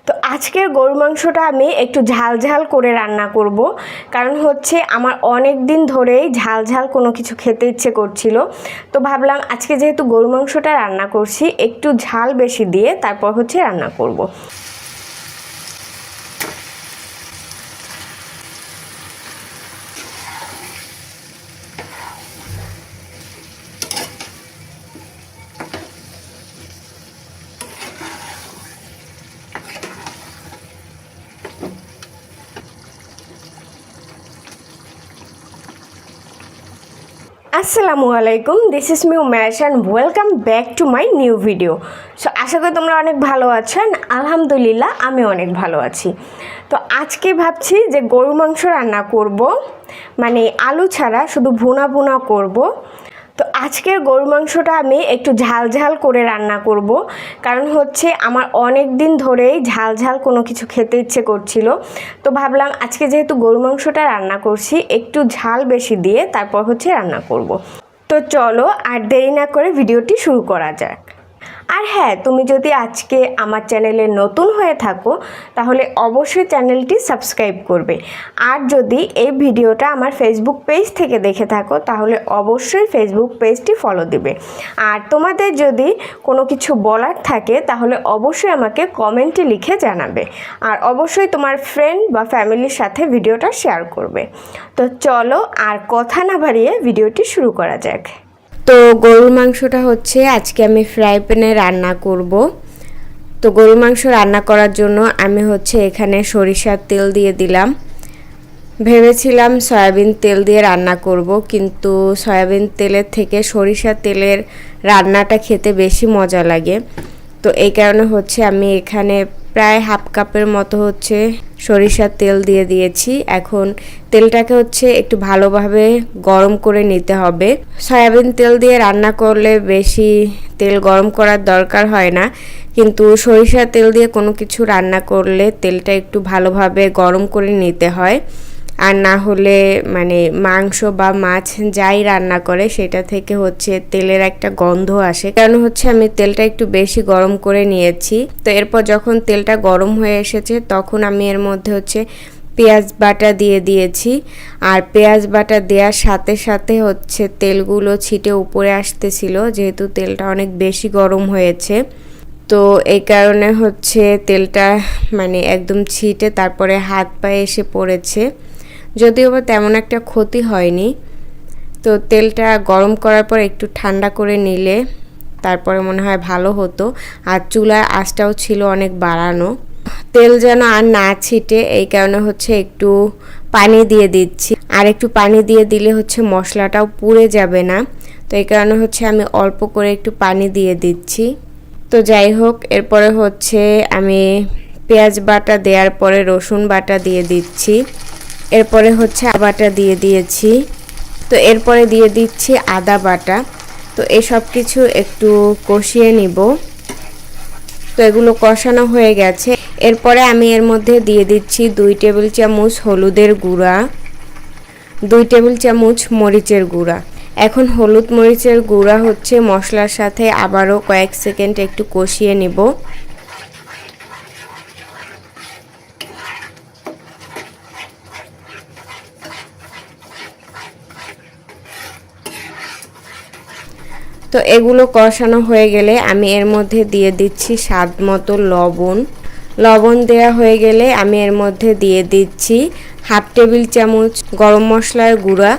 তো আজকের গরু মাংসটা আমি একটু ঝাল ঝাল করে রান্না করব, কারণ হচ্ছে আমার অনেক দিন ধরেই ঝাল ঝাল কোনো কিছু খেতে ইচ্ছে করছিল। তো ভাবলাম আজকে যেহেতু গরু মাংসটা রান্না করছি একটু ঝাল বেশি দিয়ে তারপর হচ্ছে রান্না করব। আসসালামু আলাইকুম, this is me Umesh and welcome back to my new video. So আশা করি তোমরা অনেক ভালো আছেন। আলহামদুলিল্লাহ আমি অনেক ভালো আছি। তো আজকে ভাবছি যে গরু মাংস রান্না করব, মানে আলু ছাড়া শুধু ভুনা ভুনা করব। তো আজকের গরু মাংসটা আমি একটু ঝাল ঝাল করে রান্না করব, কারণ হচ্ছে আমার অনেক দিন ধরেই ঝাল ঝাল কোনো কিছু খেতে ইচ্ছে করছিল। তো ভাবলাম আজকে যেহেতু গরু মাংসটা রান্না করছি একটু ঝাল বেশি দিয়ে তারপর হচ্ছে রান্না করব। তো চলো আর দেরি না করে ভিডিওটি শুরু করা যাক। আর হ্যাঁ, তুমি যদি আজকে আমার চ্যানেলে নতুন হয়ে থাকো তাহলে অবশ্যই চ্যানেলটি সাবস্ক্রাইব করবে। আর যদি এই ভিডিওটা আমার ফেসবুক পেজ থেকে দেখে থাকো তাহলে অবশ্যই ফেসবুক পেজটি ফলো দিবে। আর তোমাদের যদি কোনো কিছু বলার থাকে তাহলে অবশ্যই আমাকে কমেন্টে লিখে জানাবে। আর অবশ্যই তোমার ফ্রেন্ড বা ফ্যামিলির সাথে ভিডিওটা শেয়ার করবে। তো চলো আর কথা না বাড়িয়ে ভিডিওটি শুরু করা যাক। তো গরুর মাংসটা হচ্ছে আজকে আমি ফ্রাই প্যানে রান্না করব। তো গরুর মাংস রান্না করার জন্য আমি হচ্ছে এখানে সরিষার তেল দিয়ে দিলাম। ভেবেছিলাম সয়াবিন তেল দিয়ে রান্না করব, কিন্তু সয়াবিন তেলের থেকে সরিষার তেলের রান্নাটা খেতে বেশি মজা লাগে। তো এই কারণে হচ্ছে আমি এখানে প্রায় হাফ কাপের মতো হচ্ছে সরিষার তেল দিয়ে দিয়েছি। এখন তেলটাকে হচ্ছে একটু ভালোভাবে গরম করে নিতে হবে। সয়াবিন তেল দিয়ে রান্না করলে বেশি তেল গরম করার দরকার হয় না, কিন্তু সরিষার তেল দিয়ে কোনো কিছু রান্না করলে তেলটা একটু ভালোভাবে গরম করে নিতে হয়। আর না হলে মানে মাংস বা মাছ যাই রান্না করে সেটা থেকে হচ্ছে তেলের একটা গন্ধ আসে। কারণ হচ্ছে আমি তেলটা একটু বেশি গরম করে নিয়েছি। তো এরপর যখন তেলটা গরম হয়ে এসেছে তখন আমি এর মধ্যে হচ্ছে পেঁয়াজ বাটা দিয়ে দিয়েছি। আর পেঁয়াজ বাটা দেওয়ার সাথে সাথে হচ্ছে তেলগুলো ছিটে উপরে আসতেছিল, যেহেতু তেলটা অনেক বেশি গরম হয়েছে। তো এই কারণে হচ্ছে তেলটা মানে একদম ছিটে তারপরে হাত পায়ে এসে পড়েছে, যদিও বা তেমন একটা ক্ষতি হয়নি। তো তেলটা গরম করার পর একটু ঠান্ডা করে নিলে তারপরে মনে হয় ভালো হতো। আর চুলার আঁচটাও ছিল অনেক বাড়ানো, তেল যেন আর না ছিটে এই কারণে হচ্ছে একটু পানি দিয়ে দিচ্ছি। আর একটু পানি দিয়ে দিলে হচ্ছে মশলাটাও পুড়ে যাবে না। তো এই কারণে হচ্ছে আমি অল্প করে একটু পানি দিয়ে দিচ্ছি। তো যাই হোক, এরপরে হচ্ছে আমি পেঁয়াজ বাটা দেওয়ার পরে রসুন বাটা দিয়ে দিচ্ছি। এরপরে হচ্ছে বাটা দিয়ে দিয়েছি। তো এরপরে দিয়ে দিচ্ছি আদা বাটা। তো এই সব কিছু একটু কষিয়ে নিব। তো এগুলো কষানো হয়ে গেছে। এরপরে আমি এর মধ্যে দিয়ে দিচ্ছি 2 টেবিল চামচ হলুদের গুঁড়া, 2 টেবিল চামচ মরিচের গুঁড়া। এখন হলুদ মরিচের গুঁড়া হচ্ছে মশলার সাথে আবারও কয়েক সেকেন্ড একটু কষিয়ে নিব। তো এগুলো কষানো হয়ে গেলে আমি এর মধ্যে দিয়ে দিচ্ছি স্বাদ মতো লবণ। লবণ দেওয়া হয়ে গেলে আমি এর মধ্যে দিয়ে দিচ্ছি হাফ টেবিল চামচ গরম মশলার গুঁড়া।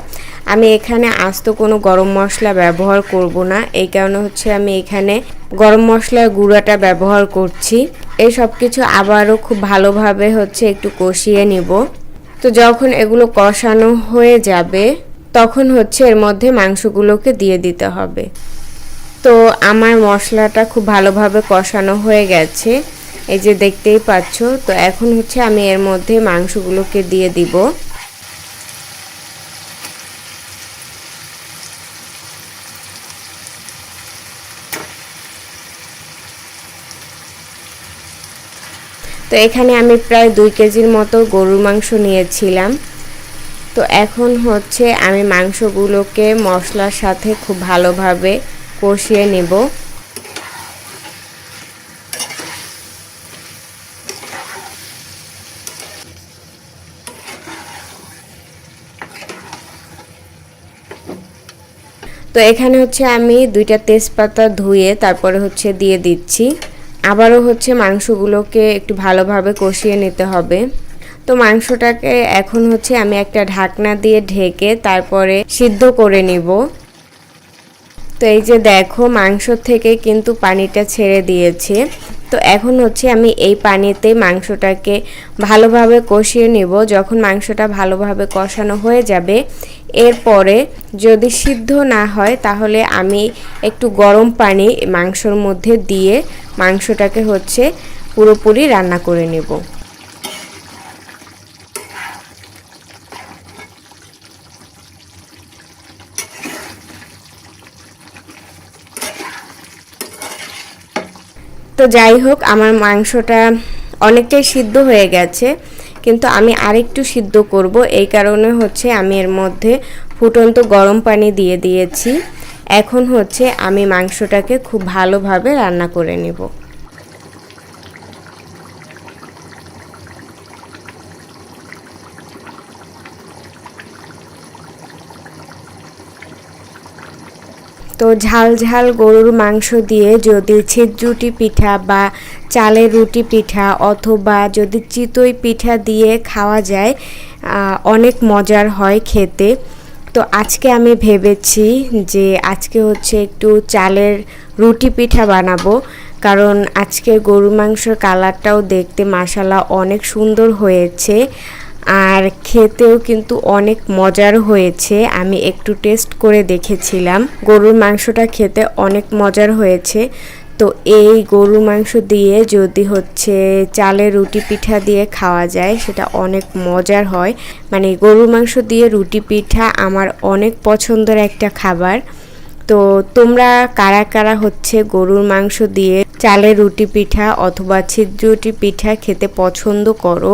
আমি এখানে আস্ত কোনো গরম মশলা ব্যবহার করব না, এই কারণে হচ্ছে আমি এখানে গরম মশলার গুঁড়াটা ব্যবহার করছি। এই সব কিছু আবারও খুব ভালোভাবে হচ্ছে একটু কষিয়ে নিব। তো যখন এগুলো কষানো হয়ে যাবে তখন হচ্ছে এর মধ্যে মাংসগুলোকে দিয়ে দিতে হবে। তো আমার মশলাটা খুব ভালোভাবে কষানো হয়ে গেছে, এই যে দেখতেই পাচ্ছ। তো এখন হচ্ছে আমি এর মধ্যে মাংসগুলোকে দিয়ে দিব। তো এখানে আমি প্রায় 2 কেজির মতো গরুর মাংস নিয়েছিলাম। তো এখন হচ্ছে আমি মাংসগুলোকে মশলার সাথে খুব ভালোভাবে কষিয়ে নেব। তো এখানে হচ্ছে আমি 2টা তেজপাতা ধুয়ে তারপরে হচ্ছে দিয়ে দিচ্ছি। আবারও হচ্ছে মাংসগুলোকে একটু ভালোভাবে কষিয়ে নিতে হবে। তো মাংসটাকে এখন হচ্ছে আমি একটা ঢাকনা দিয়ে ঢেকে তারপরে সিদ্ধ করে নিব। তো এই যে দেখো মাংস থেকে কিন্তু পানিটা ছেড়ে দিয়েছে। তো এখন হচ্ছে আমি এই পানিতে মাংসটাকে ভালোভাবে কষিয়ে নিব। যখন মাংসটা ভালোভাবে কষানো হয়ে যাবে, এরপরে যদি সিদ্ধ না হয় তাহলে আমি একটু গরম পানি মাংসর মধ্যে দিয়ে মাংসটাকে হচ্ছে পুরোপুরি রান্না করে নেব। তো যাই হোক, আমার মাংসটা অনেকটাই সিদ্ধ হয়ে গেছে, কিন্তু আমি আরেকটু সিদ্ধ করব। এই কারণে হচ্ছে আমি এর মধ্যে ফুটন্ত গরম পানি দিয়ে দিয়েছি। এখন হচ্ছে আমি মাংসটাকে খুব ভালোভাবে রান্না করে নেব। তো ঝাল ঝাল গরুর মাংস দিয়ে যদি ছিটরুটি পিঠা বা চালের রুটি পিঠা অথবা যদি চিতই পিঠা দিয়ে খাওয়া যায়, অনেক মজার হয় খেতে। তো আজকে আমি ভেবেছি যে আজকে হচ্ছে একটু চালের রুটি পিঠা বানাবো, কারণ আজকে গরুর মাংসের কালারটাও দেখতে মাশাআল্লাহ অনেক সুন্দর হয়েছে, আর খেতেও কিন্তু অনেক মজার হয়েছে। আমি একটু টেস্ট করে দেখেছিলাম, গরুর মাংসটা খেতে অনেক মজার হয়েছে। তো এই গরুর মাংস দিয়ে যদি হচ্ছে চালের রুটি পিঠা দিয়ে খাওয়া যায় সেটা অনেক মজার হয়। মানে গরুর মাংস দিয়ে রুটি পিঠা আমার অনেক পছন্দের একটা খাবার। তো তোমরা কারা কারা হচ্ছে গরুর মাংস দিয়ে চালের রুটি পিঠা অথবা ছিদ্রুটি পিঠা খেতে পছন্দ করো,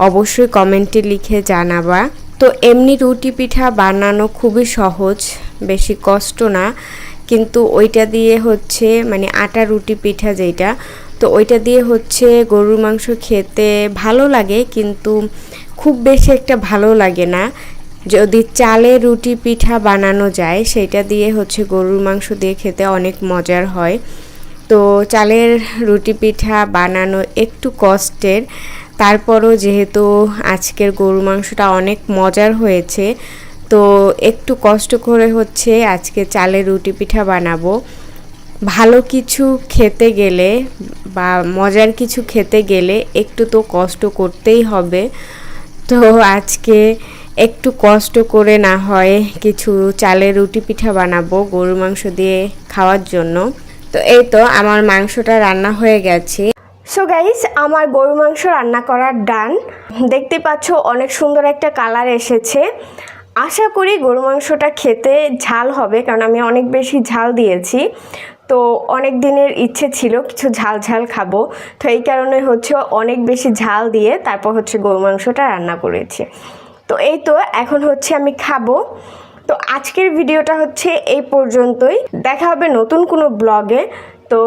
অবশ্যই কমেন্টে লিখে জানাবা। তো এমনি রুটি পিঠা বানানো খুবই সহজ, বেশি কষ্ট না, কিন্তু ওইটা দিয়ে হচ্ছে মানে আটা রুটি পিঠা যেটা, তো ওইটা দিয়ে হচ্ছে গরুর মাংস খেতে ভালো লাগে, কিন্তু খুব বেশি একটা ভালো লাগে না। যদি চালের রুটি পিঠা বানানো যায় সেটা দিয়ে হচ্ছে গরুর মাংস দিয়ে খেতে অনেক মজার হয়। তো চালের রুটি পিঠা বানানো একটু কষ্টের, তারপরও যেহেতু আজকের গরুর মাংসটা অনেক মজার হয়েছে, তো একটু কষ্ট করে হচ্ছে আজকে চালের রুটি পিঠা বানাবো। ভালো কিছু খেতে গেলে বা মজার কিছু খেতে গেলে একটু তো কষ্ট করতেই হবে। তো আজকে একটু কষ্ট করে না হয় কিছু চালের রুটি পিঠা বানাবো গরুর মাংস দিয়ে খাওয়ার জন্য। তো এই তো আমার মাংসটা রান্না হয়ে গেছে। সো গাইস, আমার গরু মাংস রান্না করার ডান। দেখতে পাচ্ছ অনেক সুন্দর একটা কালার এসেছে। আশা করি গরু মাংসটা খেতে ঝাল হবে, কারণ আমি অনেক বেশি ঝাল দিয়েছি। তো অনেক দিনের ইচ্ছে ছিল কিছু ঝাল ঝাল খাবো, তো এই কারণে হচ্ছে অনেক বেশি ঝাল দিয়ে তারপর হচ্ছে গরু মাংসটা রান্না করেছি। তো এই তো এখন হচ্ছে আমি খাবো। তো আজকের ভিডিওটা হচ্ছে এই পর্যন্তই, দেখা হবে নতুন কোনো ব্লগে। তো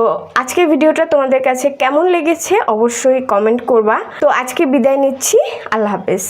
আজকের ভিডিওটা তোমাদের কাছে কেমন লেগেছে অবশ্যই কমেন্ট করবা। তো আজকে বিদায় নিচ্ছি, আল্লাহ হাফেজ।